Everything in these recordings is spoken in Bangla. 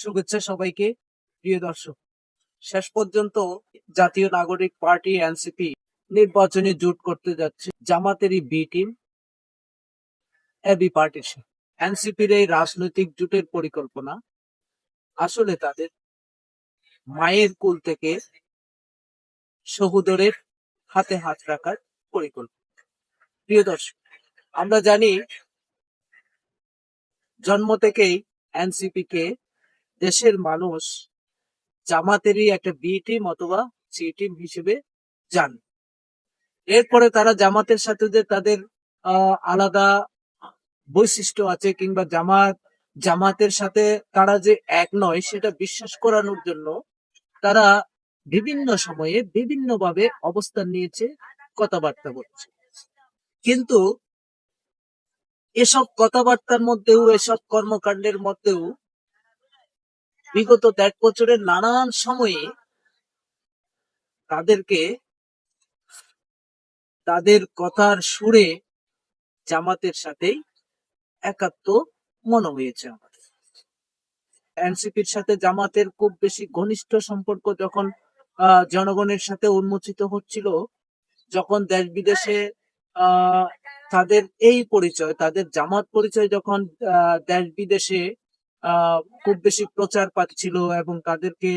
শুভেচ্ছা সবাইকে। প্রিয় দর্শক, শেষ পর্যন্ত জাতীয় নাগরিক পার্টি এনসিপি নির্বাচনী জোট করতে যাচ্ছে জামাতেরই বি টিম এবি পার্টির সাথে। এনসিপির এই রাজনৈতিক জোটের পরিকল্পনা আসলে তাদের মায়ের কুল থেকে সহোদরের হাতে হাত রাখার পরিকল্পনা। প্রিয় দর্শক, আমরা জানি জন্ম থেকেই এনসিপি কে দেশের মানুষ জামাতেরই একটা বি টিম অথবা সি টিম হিসেবে জানে। এরপরে তারা জামাতের সাথে যে তাদের আলাদা বৈশিষ্ট্য আছে কিংবা জামাতের সাথে তারা যে এক নয় সেটা বিশ্বাস করানোর জন্য তারা বিভিন্ন সময়ে বিভিন্ন ভাবে অবস্থান নিয়েছে, কথাবার্তা বলছে। কিন্তু এসব কথাবার্তার মধ্যেও, এসব কর্মকাণ্ডের মধ্যেও বিগত ১.৫ বছরের নানান সময়ে তাদেরকে তাদের কথার সুরে জামাতের সাথেই একাত্ম মনে হয়েছে আমার। এনসিপির সাথে জামাতের খুব বেশি ঘনিষ্ঠ সম্পর্ক যখন জনগণের সাথে উন্মোচিত হচ্ছিল, যখন দেশ বিদেশে তাদের এই পরিচয়, তাদের জামাত পরিচয় যখন দেশ বিদেশে খুব বেশি প্রচার পাচ্ছিল এবং তাদেরকে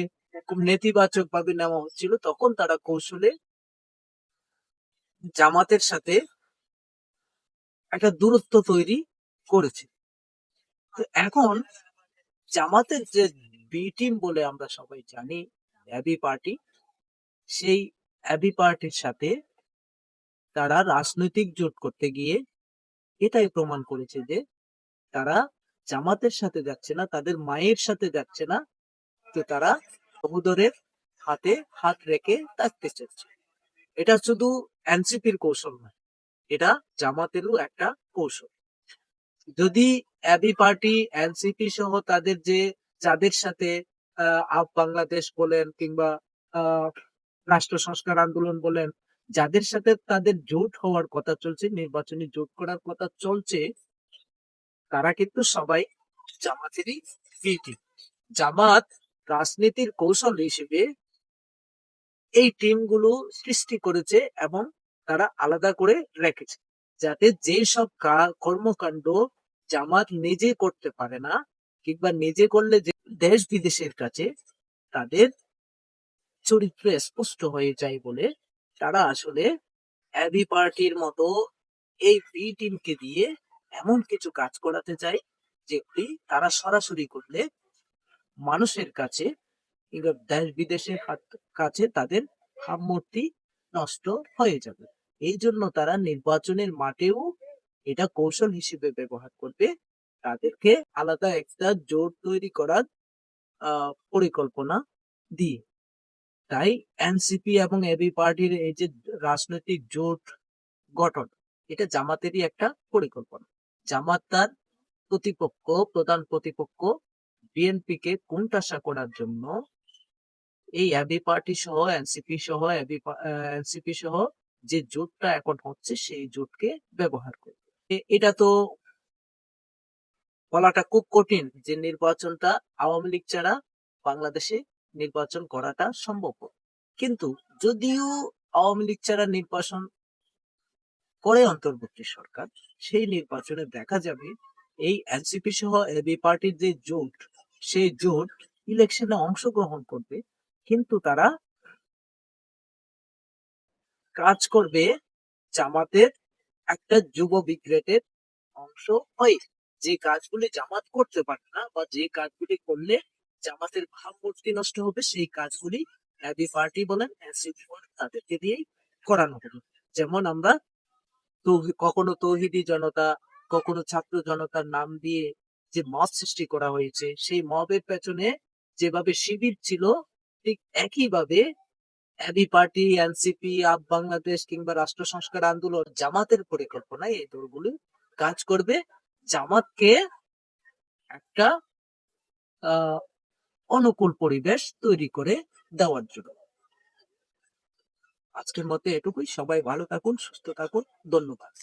খুব নেতিবাচক ভাবে নেওয়া হচ্ছিল, তখন তারা কৌশলে জামাতের সাথে একটা দূরত্ব তৈরি করেছে। তো এখন জামাতের যে বি টিম বলে আমরা সবাই জানি এবি পার্টি, সেই এবি পার্টির সাথে তারা রাজনৈতিক জোট করতে গিয়ে এটাই প্রমাণ করেছে যে তারা জামাতের সাথে যাচ্ছে না, তাদের মায়ের সাথে যাচ্ছে না, তো তারা সহোদরের হাতে হাত রেখে থাকতে চাচ্ছে। এটা শুধু এনসিপির কৌশল নয়, এটা জামাতেরও একটা কৌশল। যদি এবি পার্টি এনসিপি সহ তাদের যাদের সাথে আপ বাংলাদেশ বলেন কিংবা রাষ্ট্র সংস্কার আন্দোলন বলেন, যাদের সাথে তাদের জোট হওয়ার কথা চলছে, নির্বাচনী জোট করার কথা চলছে, তারা কিন্তু সবাই জামাতেরই ভিটি। জামাত রাজনীতির কৌশল হিসেবে এই টিমগুলো সৃষ্টি করেছে এবং তারা আলাদা করে রেখেছে, যাতে যে সব কর্মকাণ্ড জামাত নিজে করতে পারে না কিংবা নিজে করলে যে দেশ বিদেশের কাছে তাদের চরিত্র স্পষ্ট হয়ে যায় বলে তারা আসলে এবি পার্টির মতো এই বি টিমকে দিয়ে এমন কিছু কাজ করাতে চায় যেগুলি তারা সরাসরি করলে মানুষের কাছে কিংবা দেশ বিদেশের কাছে তাদের ভাবমূর্তি নষ্ট হয়ে যাবে। এই জন্য তারা নির্বাচনের মাঠেও এটা কৌশল হিসেবে ব্যবহার করবে, তাদেরকে আলাদা একটা জোট তৈরি করার পরিকল্পনা দিয়ে। তাই এনসিপি এবং এবি পার্টির এই যে রাজনৈতিক জোট গঠন, এটা জামাতেরই একটা পরিকল্পনা। জামাত তার প্রধান প্রতিপক্ষ বিএনপি কে কোণঠাসা করার জন্য এই এবি পার্টি সহ এনসিপি সহ যে জোটটা এখন হচ্ছে সেই জোটকে ব্যবহার করবে। এটা তো বলাটা খুব কঠিন যে নির্বাচনটা আওয়ামী লীগ ছাড়া বাংলাদেশে নির্বাচন করাটা সম্ভব, কিন্তু যদিও আওয়ামী লীগ ছাড়া নির্বাচন করে অন্তর্বর্তী সরকার, সেই নির্বাচনে দেখা যাবে এই এনসিপি সহ এবি পার্টির যে জোট, সেই জোট ইলেকশনে অংশগ্রহণ করবে, কিন্তু তারা কাজ করবে জামাতের একটা যুব ব্রিগেডের অংশ হয়ে। যে কাজগুলি জামাত করতে পারে না বা যে কাজগুলি করলে জামাতের ভাবমূর্তি নষ্ট হবে, সেই কাজগুলি এবি পার্টি বলেন, এনসিপি বলেন, তাদেরকে দিয়েই করানো হবে। যেমন আমরা কখনো তৌহিদি জনতা, কখনো ছাত্র জনতার নাম দিয়ে যে মব সৃষ্টি করা হয়েছে, সেই মবের পেছনে যেভাবে শিবির ছিল, ঠিক একইভাবে AB party, NCP, Aap Bangladesh কিংবা রাষ্ট্র সংস্কার আন্দোলন, জামাতের পরিকল্পনায় এই দলগুলি কাজ করবে জামাতকে একটা অনুকূল পরিবেশ তৈরি করে দেওয়ার জন্য। আজকের মতো এটুকুই। সবাই ভালো থাকুন, সুস্থ থাকুন। ধন্যবাদ।